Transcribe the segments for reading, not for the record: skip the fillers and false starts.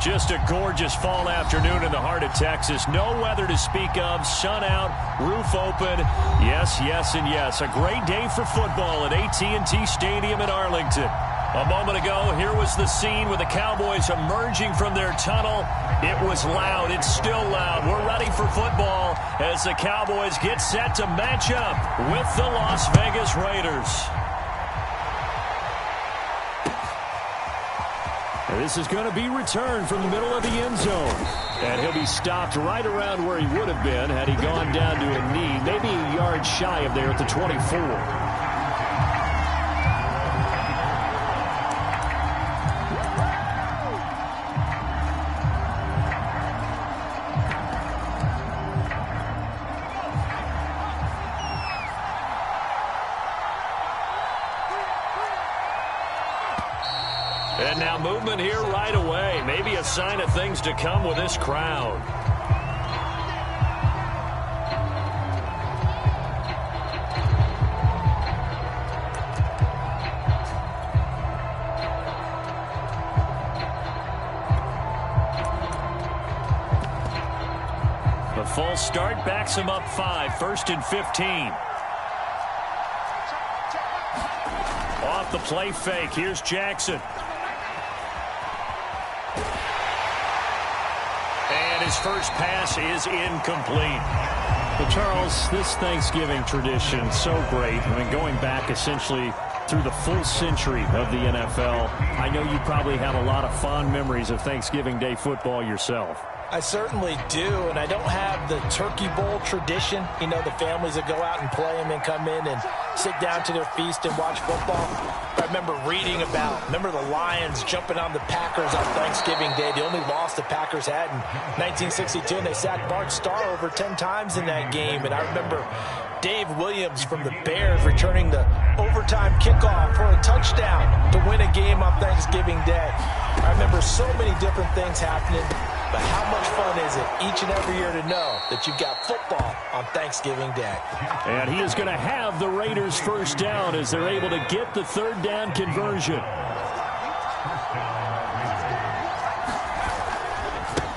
Just a gorgeous fall afternoon in the heart of Texas. No weather to speak of. Sun out, roof open. Yes, yes, and yes. A great day for football at AT&T Stadium in Arlington. A moment ago, here was the scene with the Cowboys emerging from their tunnel. It was loud. It's still loud. We're ready for football as the Cowboys get set to match up with the Las Vegas Raiders. This is going to be returned from the middle of the end zone. And he'll be stopped right around where he would have been had he gone down to a knee, maybe a yard shy of there at the 24. And now movement here right away. Maybe a sign of things to come with this crowd. The false start backs him up 5, 1st and 15. Off the play fake. Here's Jackson. His first pass is incomplete. Well, Charles, this Thanksgiving tradition, so great. I mean, going back essentially through the full century of the NFL, I know you probably have a lot of fond memories of Thanksgiving Day football yourself. I certainly do, and I don't have the Turkey Bowl tradition. You know, the families that go out and play them and come in and sit down to their feast and watch football. I remember reading about, the Lions jumping on the Packers on Thanksgiving Day. The only loss the Packers had in 1962, and they sacked Bart Starr over 10 times in that game. And I remember Dave Williams from the Bears returning the overtime kickoff for a touchdown to win a game on Thanksgiving Day. I remember so many different things happening. But how much fun is it each and every year to know that you've got football on Thanksgiving Day? And he is going to have the Raiders first down as they're able to get the third down conversion.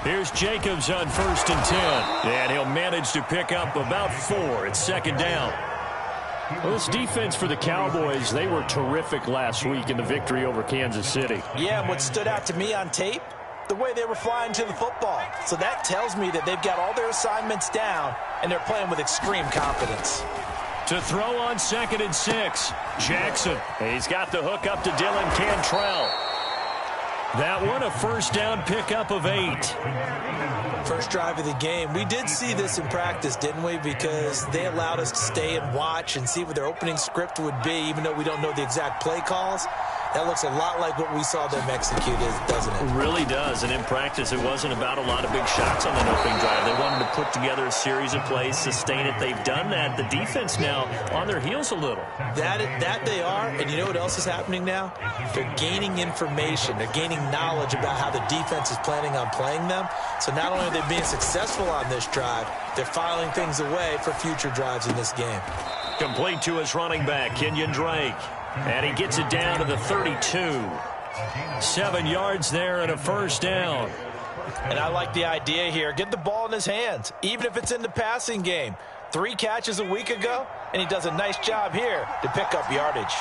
Here's Jacobs on 1st and 10. And he'll manage to pick up about 4. It's 2nd down. Well, this defense for the Cowboys, they were terrific last week in the victory over Kansas City. Yeah, and what stood out to me on tape, the way they were flying to the football. So that tells me that they've got all their assignments down, and they're playing with extreme confidence. To throw on 2nd and 6, Jackson. He's got the hook up to Dylan Cantrell. That one a first down pickup of 8. First drive of the game. We did see this in practice, didn't we? Because they allowed us to stay and watch and see what their opening script would be, even though we don't know the exact play calls. That looks a lot like what we saw them execute, doesn't it? It really does. And in practice, it wasn't about a lot of big shots on that opening drive. They wanted to put together a series of plays, sustain it. They've done that. The defense now on their heels a little. That they are. And you know what else is happening now? They're gaining information. They're gaining knowledge about how the defense is planning on playing them. So not only are they being successful on this drive, they're filing things away for future drives in this game. Complete to his running back, Kenyon Drake. And he gets it down to the 32. 7 yards there and a first down. And I like the idea here. Get the ball in his hands, even if it's in the passing game. 3 catches a week ago, and he does a nice job here to pick up yardage.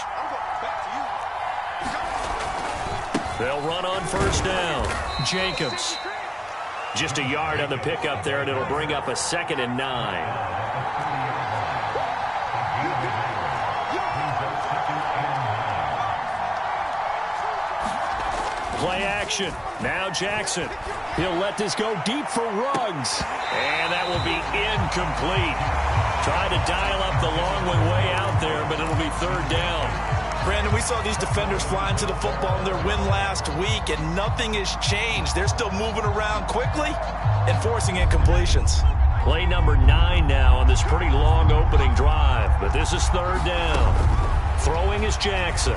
They'll run on first down. Jacobs. Just a yard on the pickup there, and it'll bring up a 2nd and 9. Play action. Now Jackson. He'll let this go deep for Ruggs. And that will be incomplete. Try to dial up the long one way out there, but it'll be 3rd down. Brandon, we saw these defenders flying to the football in their win last week, and nothing has changed. They're still moving around quickly and forcing incompletions. Play number 9 now on this pretty long opening drive, but this is 3rd down. Throwing is Jackson.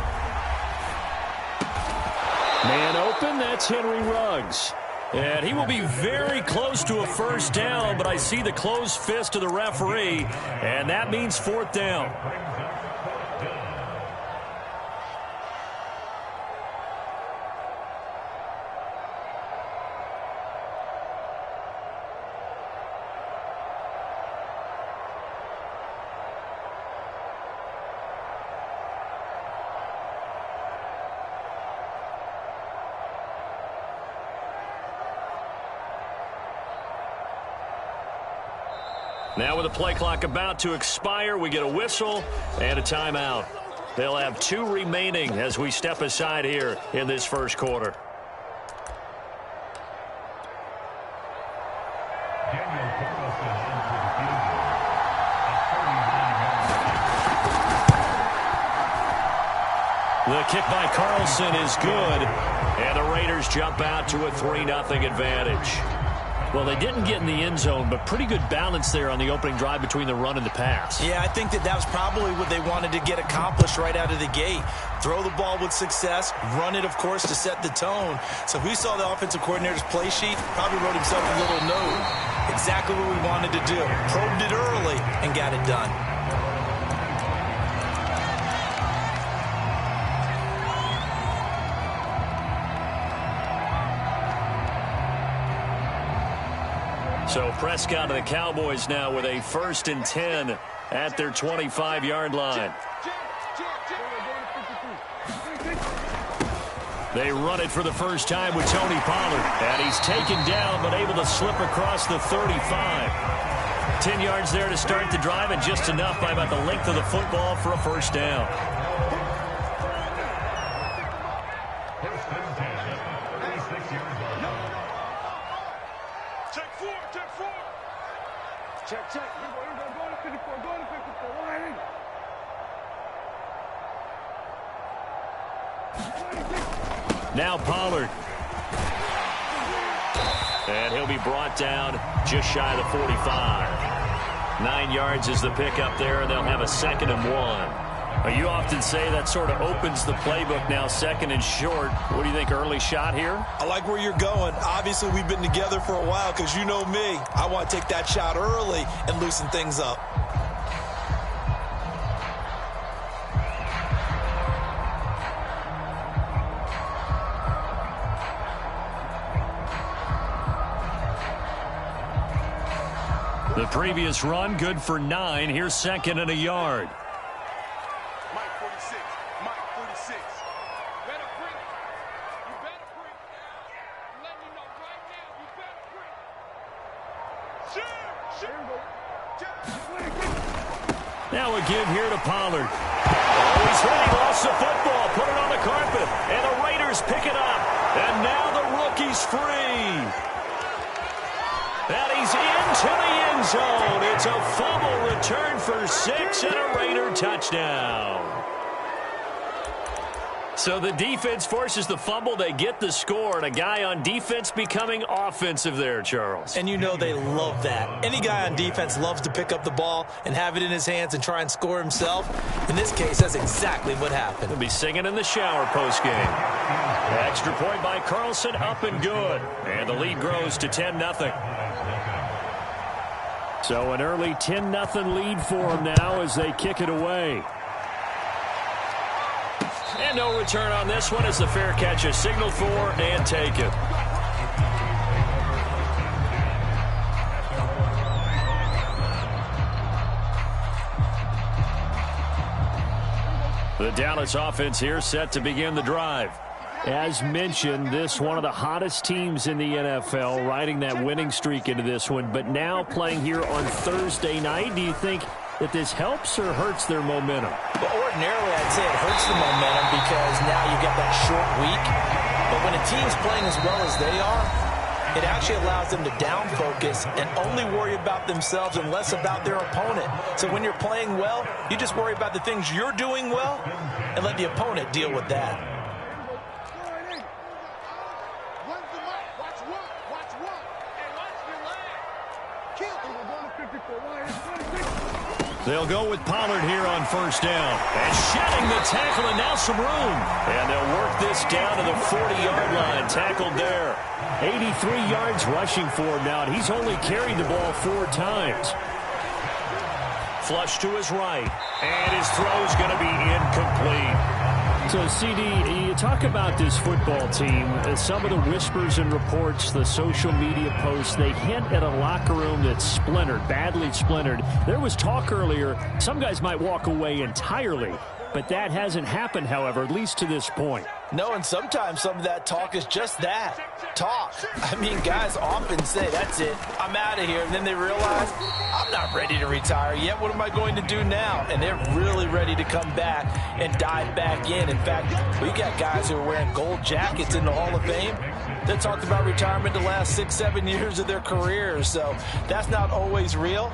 Man open, that's Henry Ruggs. And he will be very close to a first down, but I see the closed fist of the referee, and that means 4th down. Now with the play clock about to expire, we get a whistle and a timeout. They'll have 2 remaining as we step aside here in this first quarter. The kick by Carlson is good, and the Raiders jump out to a 3-0 advantage. Well, they didn't get in the end zone, but pretty good balance there on the opening drive between the run and the pass. Yeah, I think that was probably what they wanted to get accomplished right out of the gate. Throw the ball with success, run it, of course, to set the tone. So if we saw the offensive coordinator's play sheet, probably wrote himself a little note. Exactly what we wanted to do. Probed it early and got it done. So Prescott and the Cowboys now with a 1st and 10 at their 25-yard line. They run it for the first time with Tony Pollard. And he's taken down but able to slip across the 35. 10 yards there to start the drive and just enough by about the length of the football for a first down. Now Pollard. And he'll be brought down just shy of the 45. 9 yards is the pickup there, and they'll have a 2nd and 1. You often say that sort of opens the playbook now, 2nd and short. What do you think, early shot here? I like where you're going. Obviously, we've been together for a while because you know me. I want to take that shot early and loosen things up. The previous run, good for 9. Here's 2nd and a yard. Mike 46. Mike 46. Better bring it. You better bring it. I'm letting you know right now, you better bring it. Now a give here to Pollard. Oh, he's hit. He lost the football. Put it on the carpet. And the Raiders pick it up. And now the rookie's free. And he's into the end zone. It's a fumble return for 6 and a Raider touchdown. So the defense forces the fumble. They get the score. And a guy on defense becoming offensive there, Charles. And you know they love that. Any guy on defense loves to pick up the ball and have it in his hands and try and score himself. In this case, that's exactly what happened. He'll be singing in the shower postgame. Extra point by Carlson, up and good. And the lead grows to 10-0. So an early 10-0 lead for them now as they kick it away. And no return on this one as the fair catch is signaled for and taken. The Dallas offense here set to begin the drive. As mentioned, this one of the hottest teams in the NFL, riding that winning streak into this one, but now playing here on Thursday night. Do you think that this helps or hurts their momentum? Well, ordinarily, I'd say it hurts the momentum because now you get that short week. But when a team's playing as well as they are, it actually allows them to down focus and only worry about themselves and less about their opponent. So when you're playing well, you just worry about the things you're doing well and let the opponent deal with that. They'll go with Pollard here on first down. And shedding the tackle and now some room. And they'll work this down to the 40-yard line. Tackled there. 83 yards rushing for him now. And he's only carried the ball 4 times. Flush to his right. And his throw's going to be incomplete. So, CD, you talk about this football team. Some of the whispers and reports, the social media posts, they hint at a locker room that's splintered, badly splintered. There was talk earlier, some guys might walk away entirely. but that hasn't happened, however, at least to this point. No, and sometimes some of that talk is just that, talk. I mean, guys often say, that's it, I'm out of here, and then they realize, I'm not ready to retire yet. What am I going to do now? And they're really ready to come back and dive back in. In fact, we got guys who are wearing gold jackets in the Hall of Fame that talked about retirement the last 6-7 years of their careers. So that's not always real.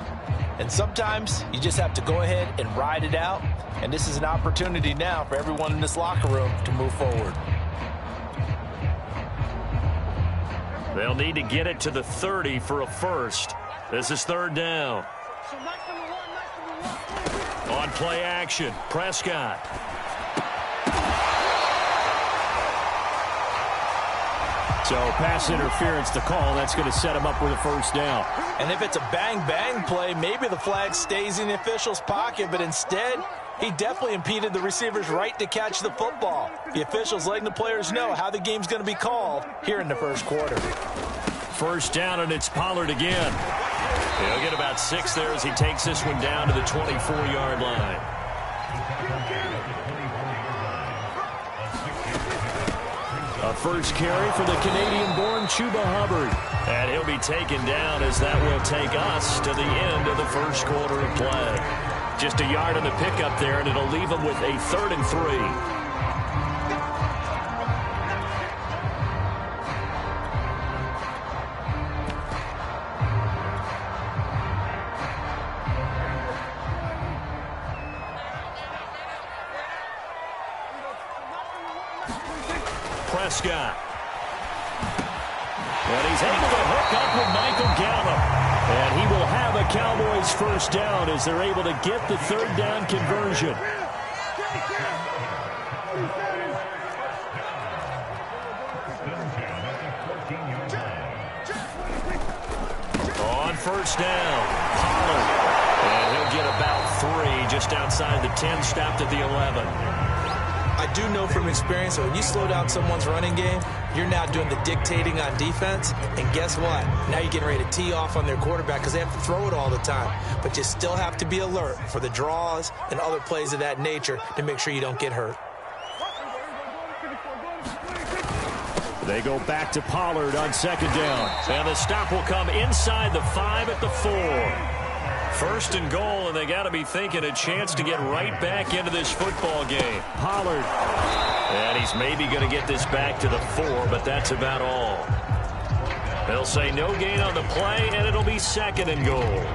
And sometimes you just have to go ahead and ride it out. And this is an opportunity now for everyone in this locker room to move forward. They'll need to get it to the 30 for a first. This is third down. On play action, Prescott. So pass interference to call. That's going to set him up with a first down. And if it's a bang-bang play, maybe the flag stays in the official's pocket, but instead, he definitely impeded the receiver's right to catch the football. The officials letting the players know how the game's going to be called here in the first quarter. First down, and it's Pollard again. He'll get about 6 there as he takes this one down to the 24-yard line. A first carry for the Canadian-born Chuba Hubbard. And he'll be taken down as that will take us to the end of the first quarter of play. Just a yard on the pickup there, and it'll leave him with a 3rd and 3. Prescott. And he's able to hook up with Michael Gallup. And he will have a Cowboys first down as they're able to get the 3rd down conversion. On first down, Pollard. And he'll get about 3 just outside the 10, stopped at the 11. I do know from experience that when you slow down someone's running game, you're now doing the dictating on defense. And guess what? Now you're getting ready to tee off on their quarterback because they have to throw it all the time. But you still have to be alert for the draws and other plays of that nature to make sure you don't get hurt. They go back to Pollard on 2nd down. And the stop will come inside the 5 at the 4. First and goal, and they got to be thinking a chance to get right back into this football game. Pollard. And he's maybe going to get this back to the 4, but that's about all. They'll say no gain on the play, and it'll be 2nd and goal.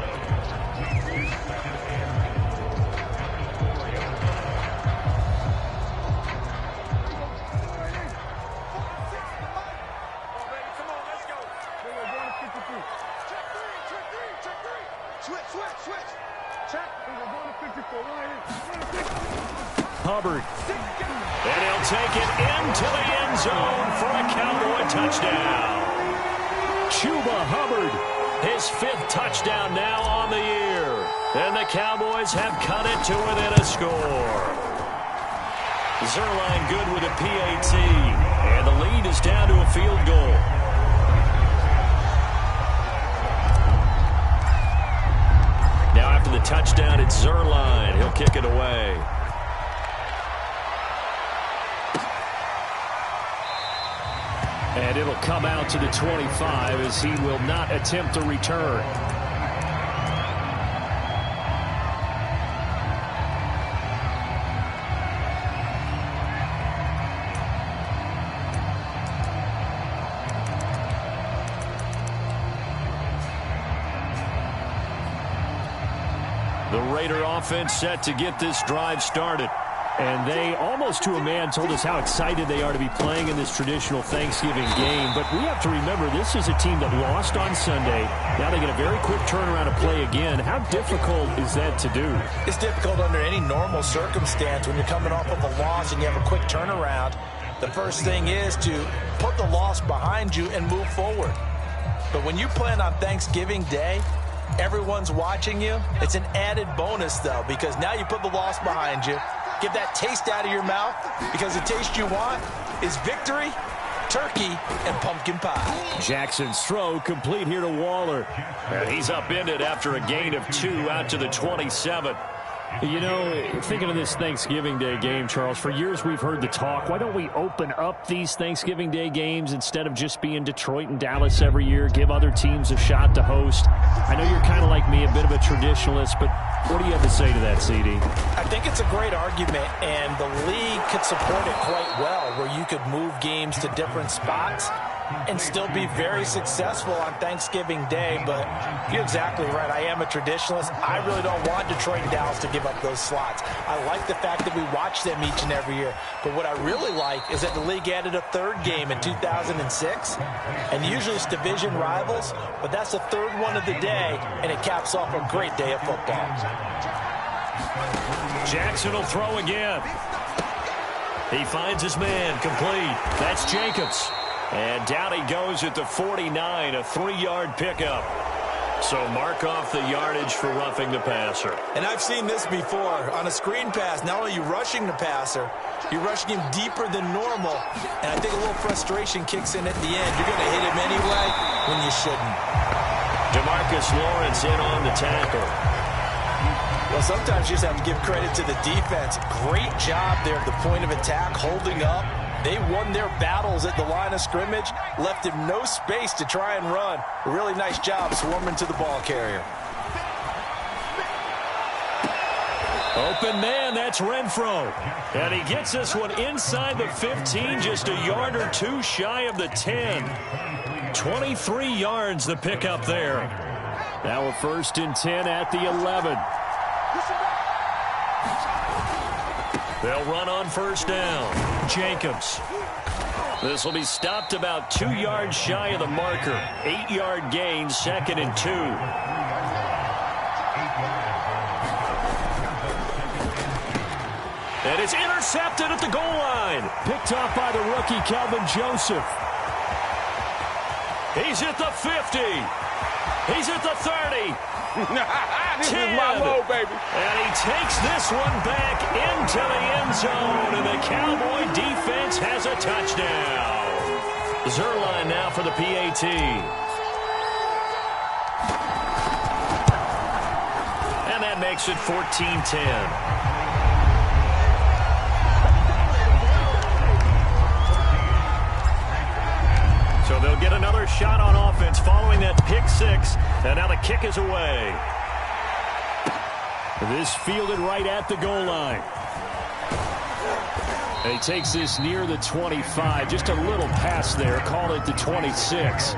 Hubbard. And he'll take it into the end zone for a Cowboy touchdown. Chuba Hubbard, his 5th touchdown now on the year. And the Cowboys have cut it to within a score. Zuerlein good with a PAT. And the lead is down to a field goal. Now after the touchdown, it's Zuerlein. He'll kick it away. And it'll come out to the 25 as he will not attempt to return. The Raider offense set to get this drive started. And they, almost to a man, told us how excited they are to be playing in this traditional Thanksgiving game. But we have to remember, this is a team that lost on Sunday. Now they get a very quick turnaround to play again. How difficult is that to do? It's difficult under any normal circumstance when you're coming off of a loss and you have a quick turnaround. The first thing is to put the loss behind you and move forward. But when you plan on Thanksgiving Day, everyone's watching you. It's an added bonus, though, because now you put the loss behind you. Get that taste out of your mouth, because the taste you want is victory, turkey, and pumpkin pie. Jackson's throw complete here to Waller. And he's upended after a gain of 2 out to the 27. You know, thinking of this Thanksgiving Day game, Charles, for years we've heard the talk, why don't we open up these Thanksgiving Day games instead of just being Detroit and Dallas every year, give other teams a shot to host? I know you're kind of like me, a bit of a traditionalist, but what do you have to say to that, CD? I think it's a great argument, and the league could support it quite well, where you could move games to different spots and still be very successful on Thanksgiving Day. But you're exactly right. I am a traditionalist. I really don't want Detroit and Dallas to give up those slots. I like the fact that we watch them each and every year. But what I really like is that the league added a third game in 2006. And usually it's division rivals, but that's the third one of the day, and it caps off a great day of football. Jackson will throw again. He finds his man, complete. That's Jacobs. And down he goes at the 49, a 3-yard pickup. So mark off the yardage for roughing the passer. And I've seen this before. On a screen pass, not only are you rushing the passer, you're rushing him deeper than normal. And I think a little frustration kicks in at the end. You're going to hit him anyway when you shouldn't. DeMarcus Lawrence in on the tackle. Well, sometimes you just have to give credit to the defense. Great job there at the point of attack, holding up. They won their battles at the line of scrimmage, left him no space to try and run. A really nice job swarming to the ball carrier. Open man, that's Renfro. And he gets this one inside the 15, just a yard or two shy of the 10. 23 yards the pickup there. Now a 1st and 10 at the 11. They'll run on 1st down. Jacobs. This will be stopped about 2 yards shy of the marker. 8-yard gain, 2nd and 2. And it's intercepted at the goal line. Picked off by the rookie, Kelvin Joseph. He's at the 50. He's at the 30. This is my low, baby. And he takes this one back into the end zone, and the Cowboy defense has a touchdown. Zuerlein now for the PAT. And that makes it 14-10. So they'll get another shot on offense following that pick 6. And now the kick is away. This fielded right at the goal line. And he takes this near the 25. Just a little pass there. Call it the 26.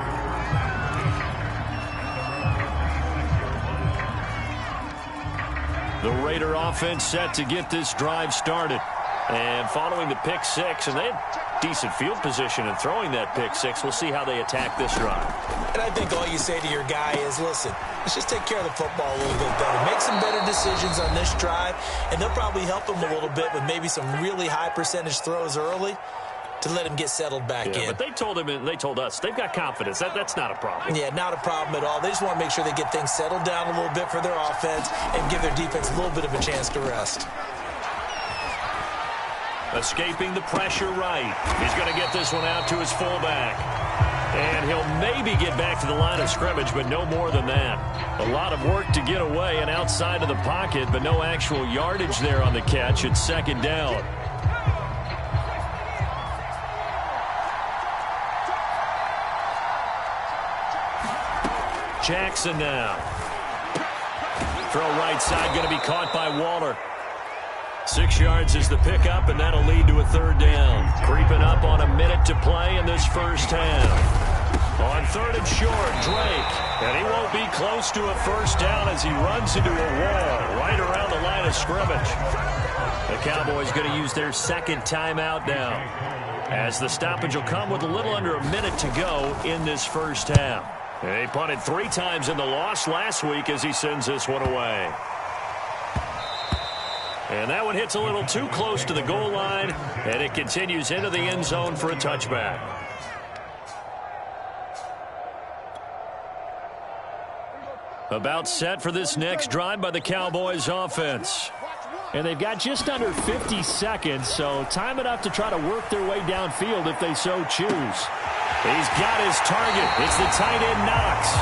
The Raider offense set to get this drive started. And following the pick 6, and they had decent field position in throwing that pick 6. We'll see how they attack this drive. And I think all you say to your guy is, listen, let's just take care of the football a little bit better. Make some better decisions on this drive, and they'll probably help him a little bit with maybe some really high percentage throws early to let him get settled back in. But they told him, and they told us, they've got confidence. That's not a problem. Yeah, not a problem at all. They just want to make sure they get things settled down a little bit for their offense and give their defense a little bit of a chance to rest. Escaping the pressure right. He's going to get this one out to his fullback. And he'll maybe get back to the line of scrimmage, but no more than that. A lot of work to get away and outside of the pocket, but no actual yardage there on the catch. It's 2nd down. Jackson now. Throw right side, going to be caught by Waller. 6 yards is the pickup, and that'll lead to a 3rd down. Creeping up on a minute to play in this first half. On 3rd and short, Drake. And he won't be close to a 1st down as he runs into a wall right around the line of scrimmage. The Cowboys going to use their 2nd timeout now, as the stoppage will come with a little under a minute to go in this first half. And he punted 3 times in the loss last week as he sends this one away. And that one hits a little too close to the goal line, and it continues into the end zone for a touchback. About set for this next drive by the Cowboys offense. And they've got just under 50 seconds, so time enough to try to work their way downfield if they so choose. He's got his target. It's the tight end Knox.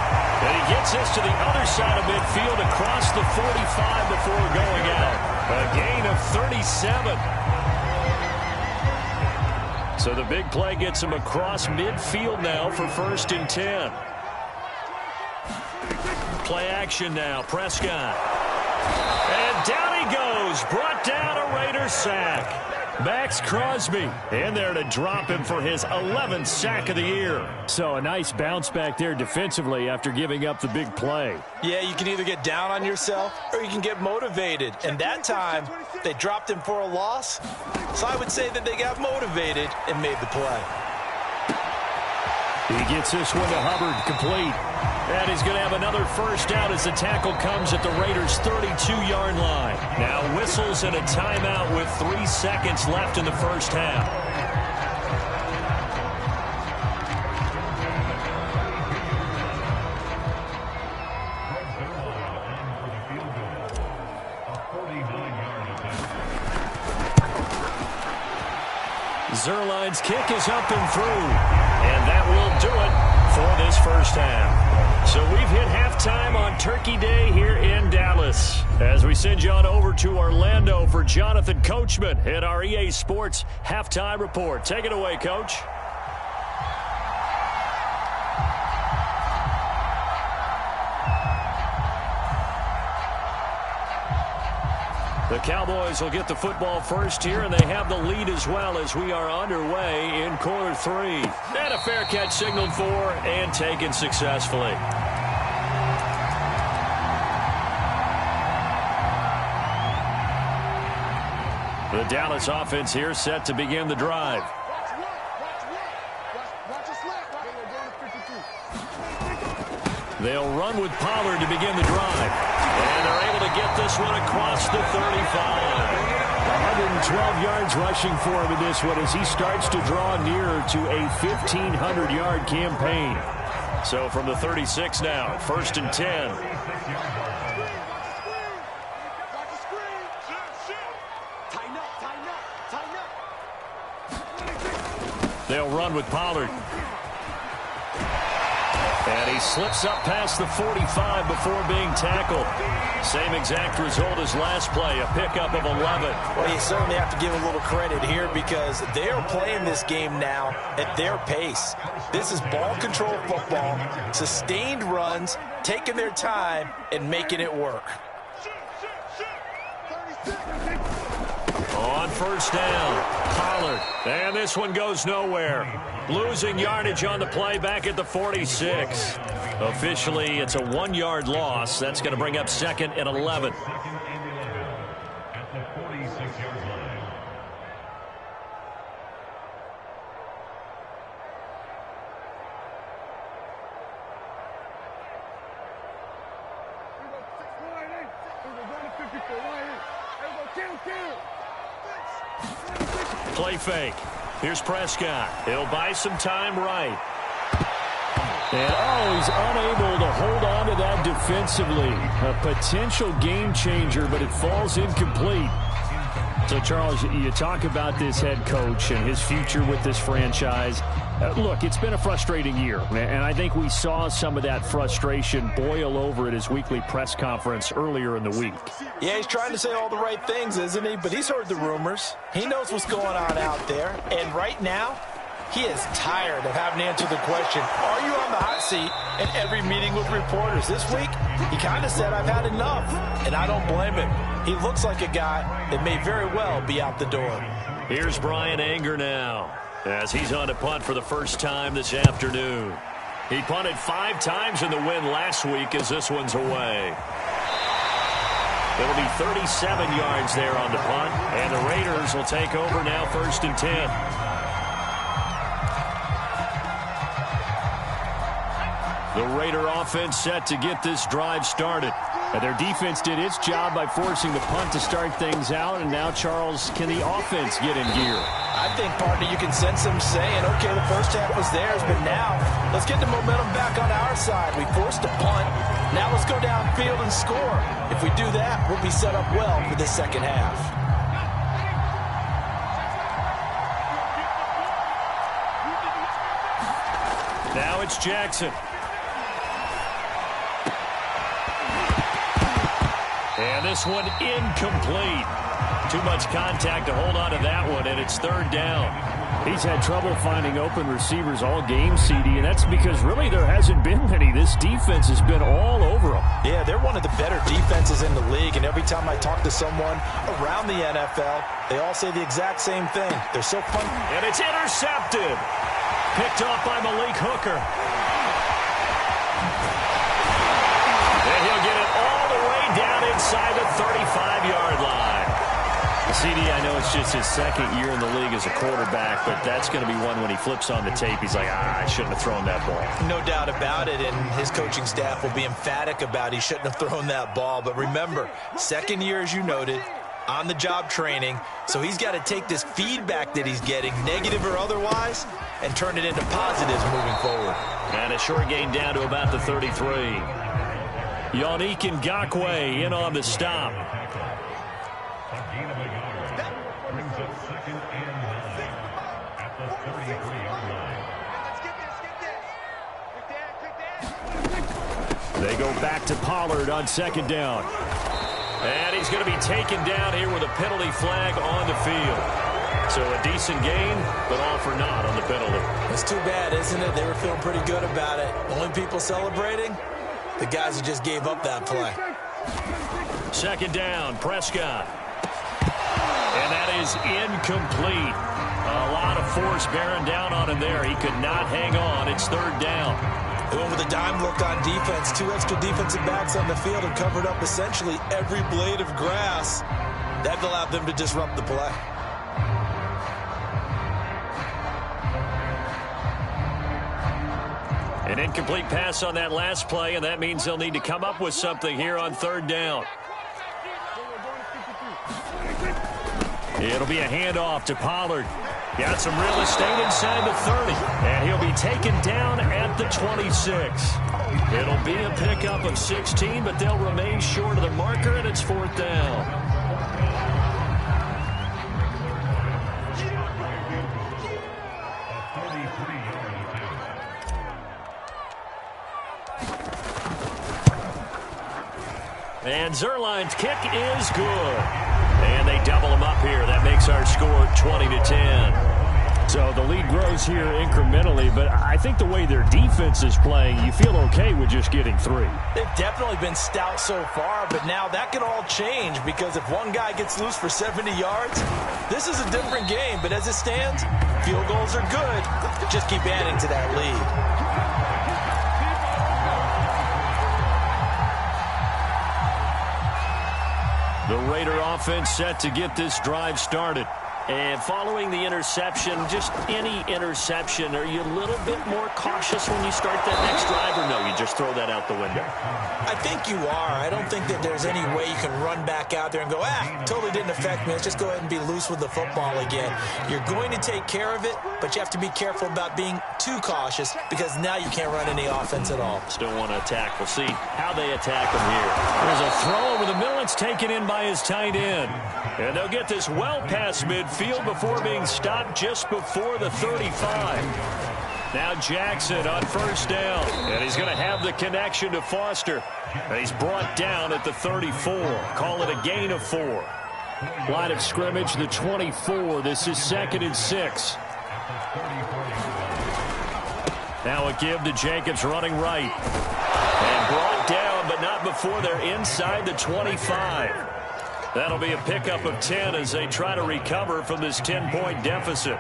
And he gets this to the other side of midfield across the 45 before going out. A gain of 37. So the big play gets him across midfield now for 1st and 10. Play action now. Prescott. And down he goes. Brought down, a Raiders sack. Max Crosby in there to drop him for his 11th sack of the year. So a nice bounce back there defensively after giving up the big play. Yeah, you can either get down on yourself or you can get motivated. And that time, they dropped him for a loss. So I would say that they got motivated and made the play. He gets this one to Hubbard, complete. And he's going to have another first down as the tackle comes at the Raiders' 32-yard line. Now whistles and a timeout with 3 seconds left in the first half. Zuerlein's kick is up and through. And that will do it for this first half. So we've hit halftime on Turkey Day here in Dallas. As we send you on over to Orlando for Jonathan Coachman at our EA Sports Halftime Report. Take it away, Coach. The Cowboys will get the football first here, and they have the lead as well as we are underway in quarter 3. And a fair catch signaled for and taken successfully. The Dallas offense here set to begin the drive. They'll run with Pollard to begin the drive. And they're able to get this one across the 35. 112 yards rushing for him in this one as he starts to draw nearer to a 1,500-yard campaign. So from the 36 now, 1st and 10. They'll run with Pollard. And he slips up past the 45 before being tackled. Same exact result as last play, a pickup of 11. Well, you certainly have to give a little credit here because they're playing this game now at their pace. This is ball control football, sustained runs, taking their time, and making it work. On first down, Pollard. And this one goes nowhere. Losing yardage on the play back at the 46. Officially, it's a 1-yard loss. That's going to bring up 2nd and 11. Play fake. Here's Prescott. He'll buy some time right. And, he's unable to hold on to that defensively. A potential game changer, but it falls incomplete. So, Charles, you talk about this head coach and his future with this franchise. Look, it's been a frustrating year, and I think we saw some of that frustration boil over at his weekly press conference earlier in the week. Yeah, he's trying to say all the right things, isn't he? But he's heard the rumors. He knows what's going on out there. And right now, he is tired of having to answer the question, are you on the hot seat in every meeting with reporters? This week, he kind of said, I've had enough, and I don't blame him. He looks like a guy that may very well be out the door. Here's Brian Anger now as he's on to punt for the first time this afternoon. He punted 5 times in the win last week as this one's away. It'll be 37 yards there on the punt, and the Raiders will take over now 1st and 10. The Raider offense set to get this drive started. And their defense did its job by forcing the punt to start things out. And now, Charles, can the offense get in gear? I think, partner, you can sense them saying, okay, the first half was theirs, but now let's get the momentum back on our side. We forced a punt. Now let's go downfield and score. If we do that, we'll be set up well for the second half. Now it's Jackson. And this one incomplete. Too much contact to hold on to that one, and it's third down. He's had trouble finding open receivers all game, CD, and that's because really there hasn't been many. This defense has been all over him. Yeah, they're one of the better defenses in the league, and every time I talk to someone around the NFL, they all say the exact same thing. They're so fun. And it's intercepted. Picked off by Malik Hooker. And he'll get it all the way down inside the 35-yard line. CD, I know it's just his second year in the league as a quarterback, but that's going to be one when he flips on the tape. He's like, I shouldn't have thrown that ball. No doubt about it, and his coaching staff will be emphatic about he shouldn't have thrown that ball. But remember, second year, as you noted, on-the-job training, so he's got to take this feedback that he's getting, negative or otherwise, and turn it into positives moving forward. And a short gain down to about the 33. Yannick Ngakoue in on the stop. They go back to Pollard on second down. And he's going to be taken down here with a penalty flag on the field. So a decent gain, but all for naught on the penalty. It's too bad, isn't it? They were feeling pretty good about it. Only people celebrating, the guys who just gave up that play. Second down, Prescott. And that is incomplete. A lot of force bearing down on him there. He could not hang on. It's third down. They went with a dime look on defense. Two extra defensive backs on the field and covered up essentially every blade of grass. That allowed them to disrupt the play. An incomplete pass on that last play, and that means they'll need to come up with something here on third down. It'll be a handoff to Pollard. Got some real estate inside the 30, and he'll be taken down at the 26. It'll be a pickup of 16, but they'll remain short of the marker, and it's fourth down. And Zuerlein's kick is good. And they double him up here. That makes our score 20-10. So the lead grows here incrementally, but I think the way their defense is playing, you feel okay with just getting 3. They've definitely been stout so far, but now that could all change because if one guy gets loose for 70 yards, this is a different game. But as it stands, field goals are good. Just keep adding to that lead. The Raider offense set to get this drive started. And following the interception, just any interception, are you a little bit more cautious when you start that next drive, or no, you just throw that out the window? I think you are. I don't think that there's any way you can run back out there and go, totally didn't affect me. Let's just go ahead and be loose with the football again. You're going to take care of it, but you have to be careful about being too cautious because now you can't run any offense at all. Still want to attack. We'll see how they attack him here. There's a throw over the middle. It's taken in by his tight end. And they'll get this well past midfield before being stopped just before the 35. Now Jackson on first down. And he's going to have the connection to Foster. And he's brought down at the 34. Call it a gain of 4. Line of scrimmage, the 24. This is 2nd and 6. Now a give to Jacobs running right. And brought down, but not before they're inside the 25. That'll be a pickup of 10 as they try to recover from this 10-point deficit.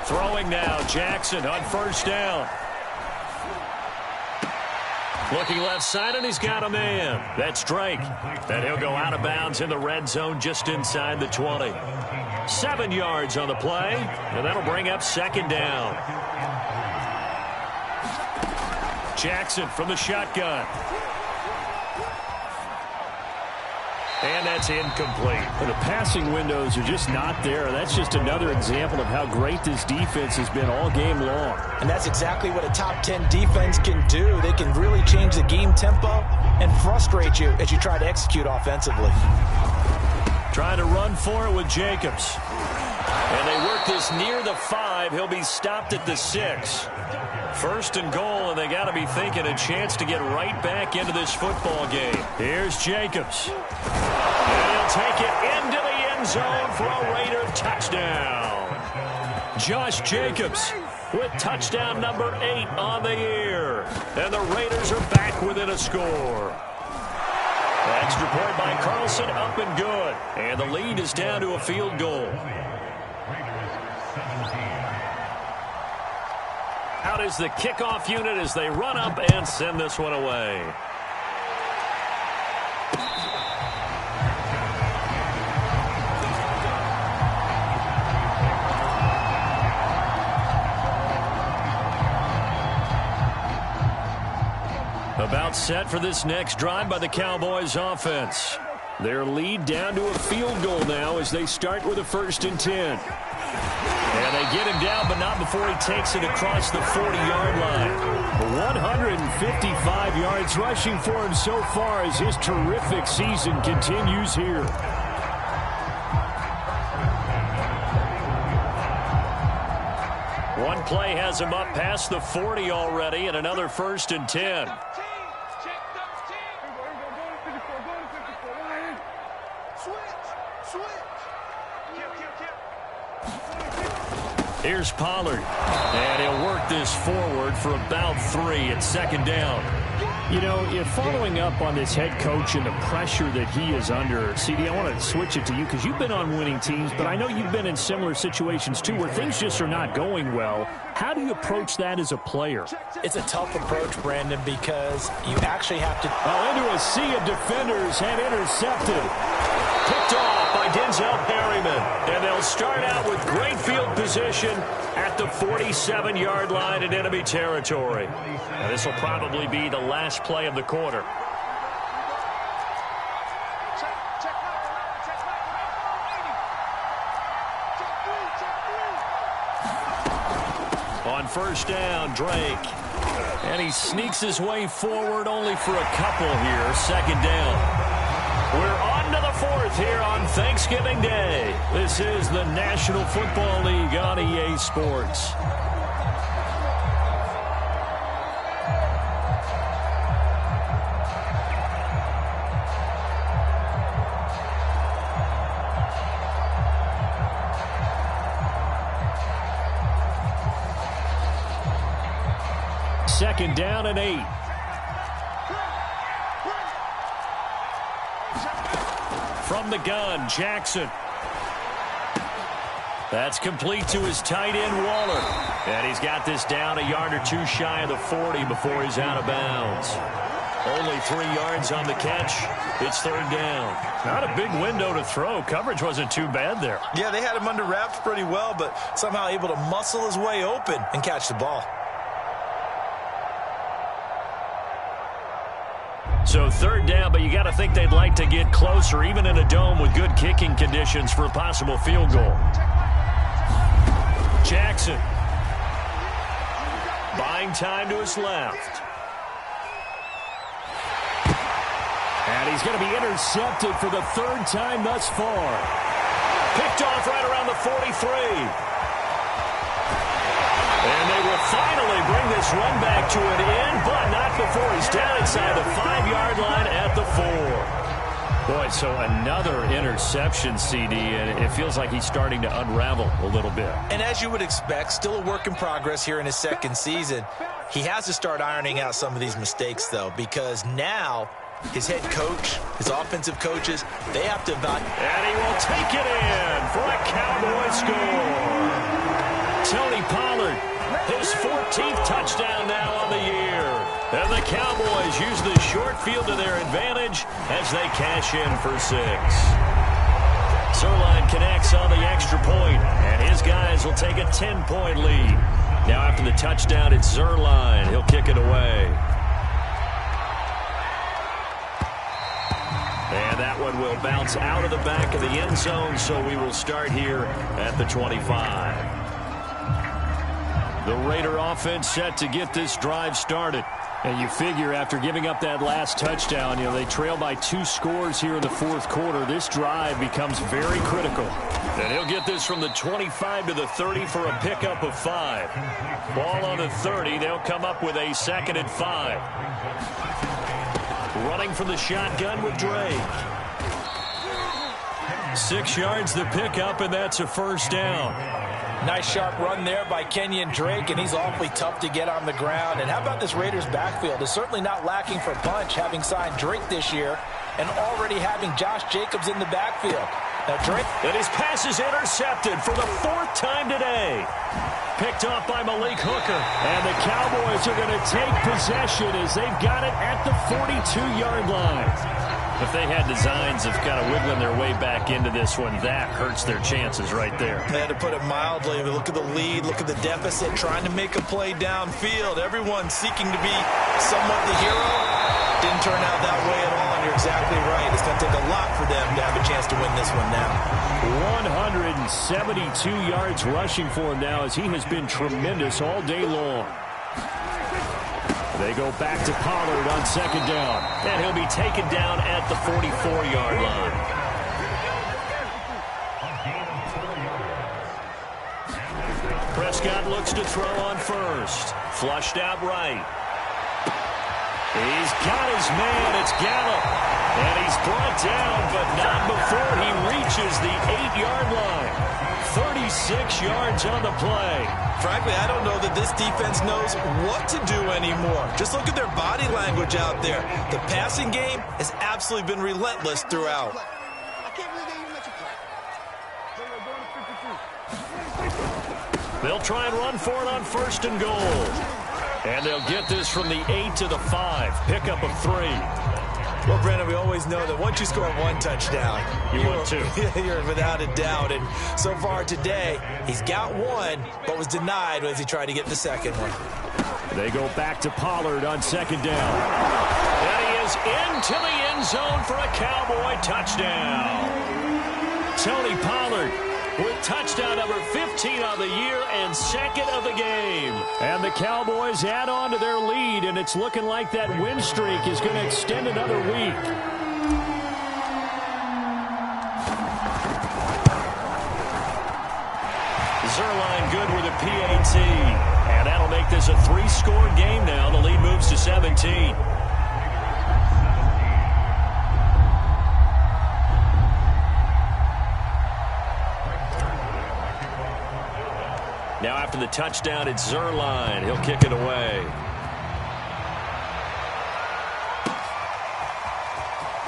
Throwing now, Jackson on first down. Looking left side, and he's got a man. That's Drake. And he'll go out of bounds in the red zone just inside the 20. 7 yards on the play, and that'll bring up second down. Jackson from the shotgun. And that's incomplete. The passing windows are just not there. That's just another example of how great this defense has been all game long. And that's exactly what a top 10 defense can do. They can really change the game tempo and frustrate you as you try to execute offensively. Trying to run for it with Jacobs. And they work this near the 5. He'll be stopped at the 6. First and goal, and they got to be thinking a chance to get right back into this football game. Here's Jacobs. And he'll take it into the end zone for a Raider touchdown. Josh Jacobs with touchdown number 8 on the year. And the Raiders are back within a score. Extra point by Carlson, up and good. And the lead is down to a field goal. Out is the kickoff unit as they run up and send this one away. About set for this next drive by the Cowboys offense. Their lead down to a field goal now as they start with a 1st and 10. And they get him down, but not before he takes it across the 40-yard line. 155 yards rushing for him so far as his terrific season continues here. One play has him up past the 40 already, and another 1st and 10. Here's Pollard, and he'll work this forward for about 3 at 2nd down. You know, if following up on this head coach and the pressure that he is under, CD, I want to switch it to you because you've been on winning teams, but I know you've been in similar situations too where things just are not going well. How do you approach that as a player? It's a tough approach, Brandon, because you actually have to... Into a sea of defenders and intercepted. Picked off by Denzel Perryman. And they'll start out with great field position at the 47-yard line in enemy territory. Now, this will probably be the last play of the quarter. On 1st down, Drake. And he sneaks his way forward only for a couple here. 2nd down. We're on to the 4th here on Thanksgiving Day. This is the National Football League on EA Sports. Second down and 8. From the gun, Jackson. That's complete to his tight end, Waller. And he's got this down a yard or 2 shy of the 40 before he's out of bounds. Only 3 yards on the catch. It's 3rd down. Not a big window to throw. Coverage wasn't too bad there. Yeah, they had him under wraps pretty well, but somehow able to muscle his way open and catch the ball. So 3rd down, but you got to think they'd like to get closer, even in a dome with good kicking conditions for a possible field goal. Jackson. Buying time to his left. And he's going to be intercepted for the 3rd time thus far. Picked off right around the 43. And they will finally bring this run back to an end, but not before he's down inside the 5-yard line at the 4. Boy, so another interception, CD, and it feels like he's starting to unravel a little bit. And as you would expect, still a work in progress here in his 2nd season. He has to start ironing out some of these mistakes, though, because now his head coach, his offensive coaches, they have to evaluate. And he will take it in for a Cowboy score. Tony Pollard, his 14th touchdown now on the year. And the Cowboys use the short field to their advantage as they cash in for 6. Zuerlein connects on the extra point, and his guys will take a 10-point lead. Now after the touchdown, it's Zuerlein. He'll kick it away. And that one will bounce out of the back of the end zone, so we will start here at the 25. The Raider offense set to get this drive started. And you figure after giving up that last touchdown, they trail by 2 scores here in the fourth quarter. This drive becomes very critical. And he'll get this from the 25 to the 30 for a pickup of 5. Ball on the 30. They'll come up with a 2nd and 5. Running from the shotgun with Drake. 6 yards the pickup, and that's a first down. Nice sharp run there by Kenyon Drake, and he's awfully tough to get on the ground. And how about this Raiders backfield? It's certainly not lacking for punch, having signed Drake this year and already having Josh Jacobs in the backfield. Now Drake. And his pass is intercepted for the 4th time today. Picked off by Malik Hooker. And the Cowboys are going to take possession as they've got it at the 42-yard line. If they had designs of kind of wiggling their way back into this one, that hurts their chances right there. They had to put it mildly. Look at the lead. Look at the deficit. Trying to make a play downfield. Everyone seeking to be somewhat the hero. Didn't turn out that way at all, and you're exactly right. It's going to take a lot for them to have a chance to win this one now. 172 yards rushing for him now as he has been tremendous all day long. They go back to Pollard on 2nd down. And he'll be taken down at the 44-yard line. Prescott looks to throw on first. Flushed out right. He's got his man. It's Gallup. And he's brought down, but not before he reaches the 8-yard line. 36 yards on the play. Frankly, I don't know that this defense knows what to do anymore. Just look at their body language out there. The passing game has absolutely been relentless throughout. They'll try and run for it on 1st and goal. And they'll get this from the 8 to the 5. Pickup of 3. Well, Brandon, we always know that once you score 1 touchdown, you want 2. You're without a doubt. And so far today, he's got 1, but was denied as he tried to get the 2nd one. They go back to Pollard on 2nd down. And he is into the end zone for a Cowboy touchdown. Tony Pollard with touchdown number 15 on the year and 2nd of the game. And the Cowboys add on to their lead, and it's looking like that win streak is going to extend another week. Zuerlein good with a PAT. And that'll make this a 3-score game now. The lead moves to 17. Now after the touchdown, it's Zuerlein. He'll kick it away.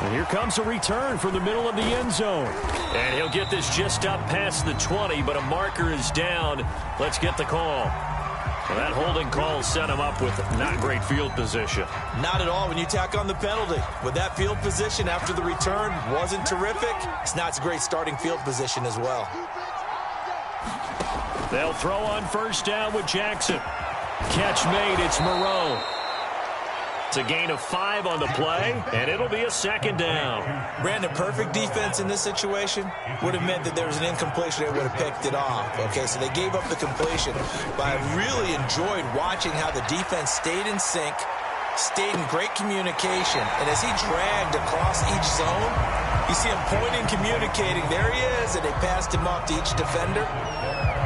And here comes a return from the middle of the end zone. And he'll get this just up past the 20, but a marker is down. Let's get the call. Well, that holding call set him up with not great field position. Not at all when you tack on the penalty. With that field position after the return wasn't terrific, it's not a great starting field position as well. They'll throw on 1st down with Jackson. Catch made. It's Moreau. It's a gain of 5 on the play, and it'll be a 2nd down. Brandon, perfect defense in this situation would have meant that there was an incompletion. They would have picked it off. Okay, so they gave up the completion. But I really enjoyed watching how the defense stayed in sync, stayed in great communication. And as he dragged across each zone, you see him pointing, communicating. There he is, and they passed him off to each defender.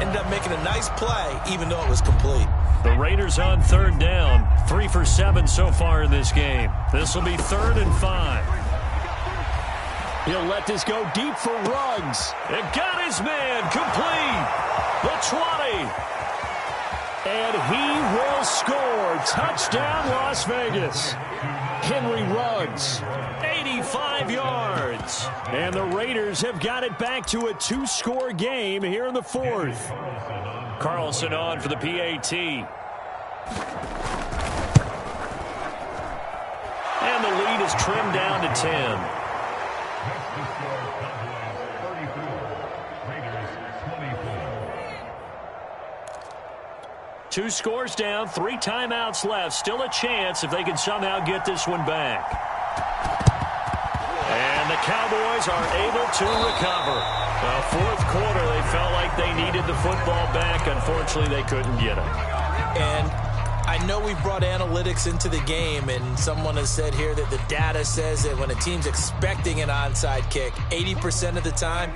Ended up making a nice play, even though it was complete. The Raiders on 3rd down. 3 for 7 so far in this game. This will be 3rd and 5. He'll let this go deep for Ruggs. It got his man complete. The 20. And he will score. Touchdown, Las Vegas. Henry Ruggs. 85 yards. And the Raiders have got it back to a 2-score game here in the 4th. Carlson on for the PAT. And the lead is trimmed down to 10. Two scores down, 3 timeouts left. Still a chance if they can somehow get this one back. And the Cowboys are able to recover. Well, 4th quarter, they felt like they needed the football back. Unfortunately, they couldn't get it. And I know we've brought analytics into the game, and someone has said here that the data says that when a team's expecting an onside kick, 80% of the time,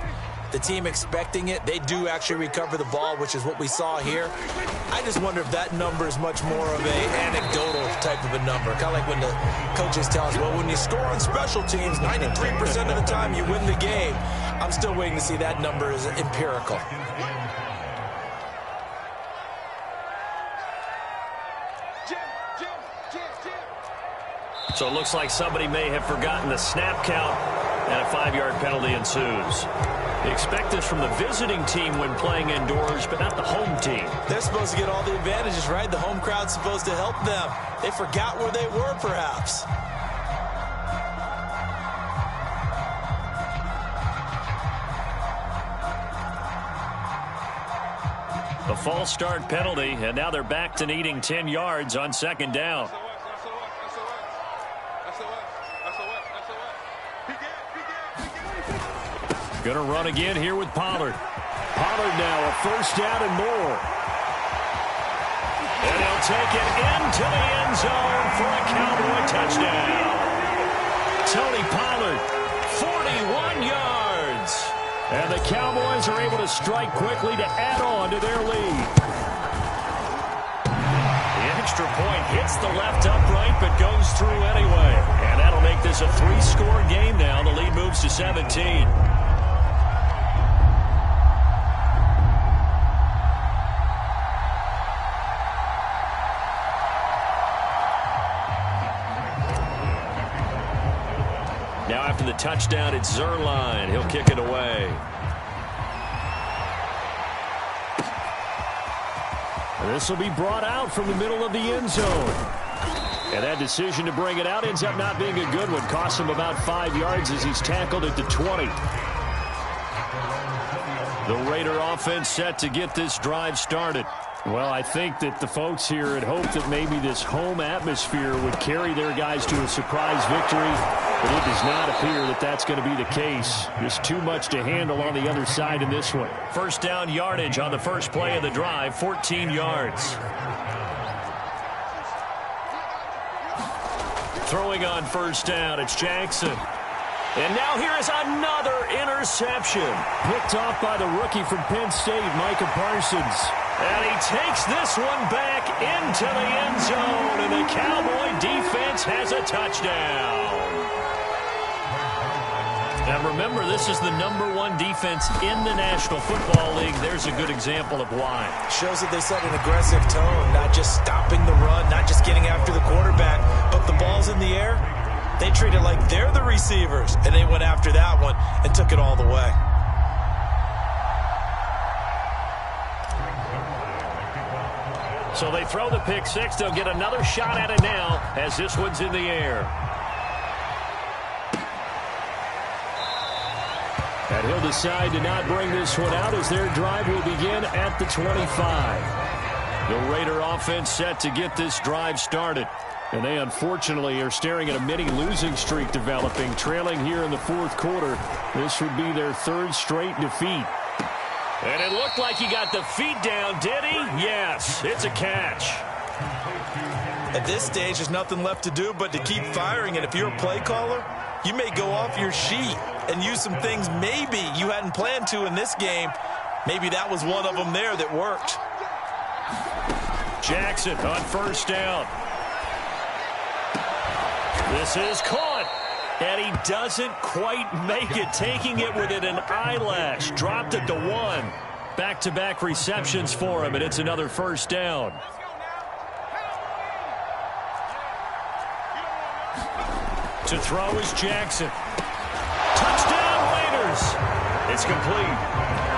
the team expecting it, they do actually recover the ball, which is what we saw here. I just wonder if that number is much more of a anecdotal type of a number. Kind of like when the coaches tell us, well, when you score on special teams, 93% of the time you win the game. I'm still waiting to see that number is empirical. So it looks like somebody may have forgotten the snap count, and a 5-yard penalty ensues. They expect this from the visiting team when playing indoors, but not the home team. They're supposed to get all the advantages, right? The home crowd's supposed to help them. They forgot where they were, perhaps. A false start penalty, and now they're back to needing 10 yards on second down. Going to run again here with Pollard. Pollard now a first down and more. And he'll take it into the end zone for a Cowboy touchdown. Tony Pollard, 41 yards. And the Cowboys are able to strike quickly to add on to their lead. The extra point hits the left upright but goes through anyway. And that'll make this a 3-score game now. The lead moves to 17. Now after the touchdown, it's Zuerlein. He'll kick it away. This will be brought out from the middle of the end zone. And that decision to bring it out ends up not being a good one. Costs him about 5 yards as he's tackled at the 20. The Raider offense set to get this drive started. Well, I think that the folks here had hoped that maybe this home atmosphere would carry their guys to a surprise victory, but it does not appear that that's going to be the case. There's too much to handle on the other side in this one. First down yardage on the first play of the drive, 14 yards. Throwing on first down, it's Jackson. And now here is another interception. Picked off by the rookie from Penn State, Micah Parsons. And he takes this one back into the end zone, and the Cowboy defense has a touchdown. And remember, this is the #1 defense in the National Football League. There's a good example of why. Shows that they set an aggressive tone, not just stopping the run, not just getting after the quarterback, but the ball's in the air. They treat it like they're the receivers, and they went after that one and took it all the way. So they throw the pick six. They'll get another shot at it now as this one's in the air. And he'll decide to not bring this one out as their drive will begin at the 25. The Raider offense set to get this drive started. And they unfortunately are staring at a mini losing streak developing, trailing here in the fourth quarter. This would be their 3rd straight defeat. And it looked like he got the feet down, did he? Yes, it's a catch. At this stage, there's nothing left to do but to keep firing. And if you're a play caller, you may go off your sheet and use some things maybe you hadn't planned to in this game. Maybe that was one of them there that worked. Jackson on first down. This is caught, and he doesn't quite make it, taking it within an eyelash. Dropped it to 1. Back-to-back receptions for him, and it's another first down. To throw is Jackson. Touchdown, Raiders. It's complete.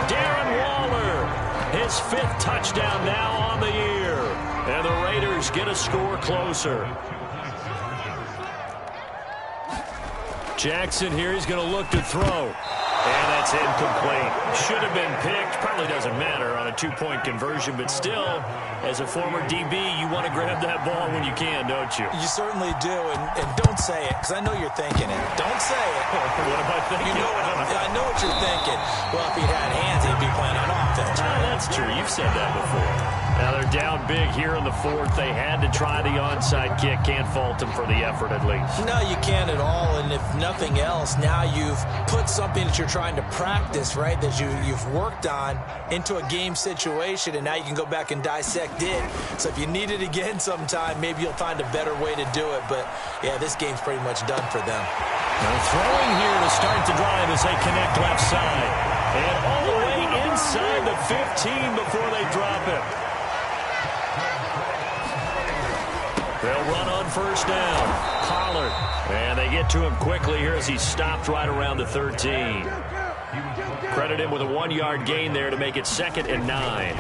Darren Waller, his 5th touchdown now on the year. And the Raiders get a score closer. Jackson here, he's going to look to throw. And that's incomplete. Should have been picked. Probably doesn't matter on a 2-point conversion, but still, as a former DB, you want to grab that ball when you can, don't you? You certainly do, and don't say it, because I know you're thinking it. Don't say it. What am I thinking? You know I know what you're thinking. Well, if he'd had hands, he'd be playing on offense. That's true. You've said that before. Now they're down big here in the fourth. They had to try the onside kick. Can't fault them for the effort at least. No, you can't at all. And if nothing else, now you've put something that you're trying to practice, right, that you've worked on into a game situation, and now you can go back and dissect it. So if you need it again sometime, maybe you'll find a better way to do it. But, yeah, this game's pretty much done for them. They're throwing here to start the drive as they connect left side. And all the way inside the 15 before they drop it. They'll run on first down. Pollard. And they get to him quickly here as he stopped right around the 13. Credit him with a 1-yard gain there to make it 2nd and 9.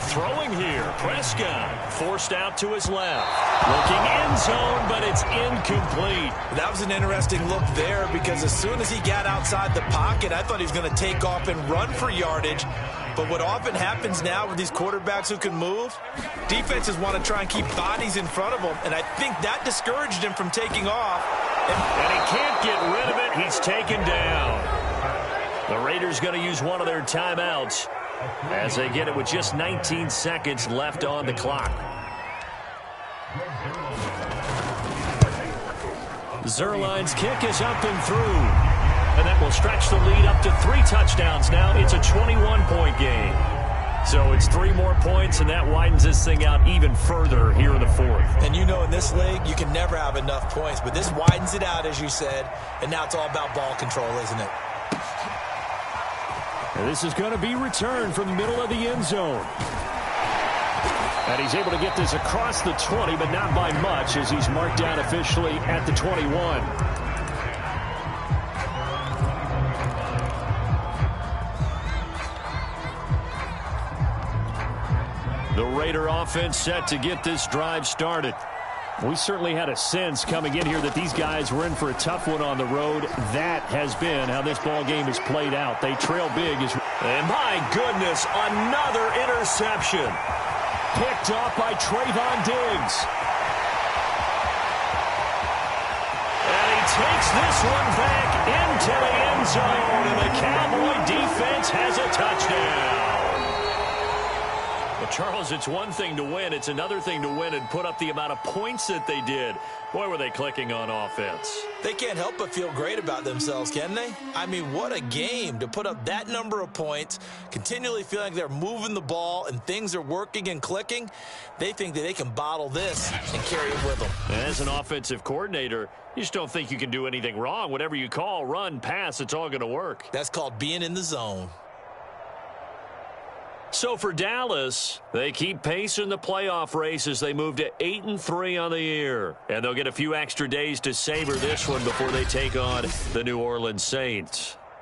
Throwing here, Prescott forced out to his left. Looking end zone, but it's incomplete. That was an interesting look there because as soon as he got outside the pocket, I thought he was going to take off and run for yardage. But what often happens now with these quarterbacks who can move, defenses want to try and keep bodies in front of them, and I think that discouraged him from taking off. And he can't get rid of it. He's taken down. The Raiders going to use one of their timeouts as they get it with just 19 seconds left on the clock. Zuerlein's kick is up and through. And that will stretch the lead up to 3 touchdowns now. It's a 21-point game. So it's 3 more points, and that widens this thing out even further here in the fourth. And you know in this league, you can never have enough points. But this widens it out, as you said. And now it's all about ball control, isn't it? And this is going to be returned from the middle of the end zone. And he's able to get this across the 20, but not by much as he's marked down officially at the 21. The Raider offense set to get this drive started. We certainly had a sense coming in here that these guys were in for a tough one on the road. That has been how this ball game is played out. They trail big. And my goodness, another interception. Picked off by Trayvon Diggs. And he takes this one back into the end zone. And the Cowboy defense has a touchdown. Well, Charles, it's one thing to win. It's another thing to win and put up the amount of points that they did. Boy, were they clicking on offense. They can't help but feel great about themselves, can they? I mean, what a game to put up that number of points, continually feeling like they're moving the ball and things are working and clicking. They think that they can bottle this and carry it with them. As an offensive coordinator, you just don't think you can do anything wrong. Whatever you call, run, pass, it's all going to work. That's called being in the zone. So for Dallas, they keep pace in the playoff race as they move to 8-3 on the year. And they'll get a few extra days to savor this one before they take on the New Orleans Saints.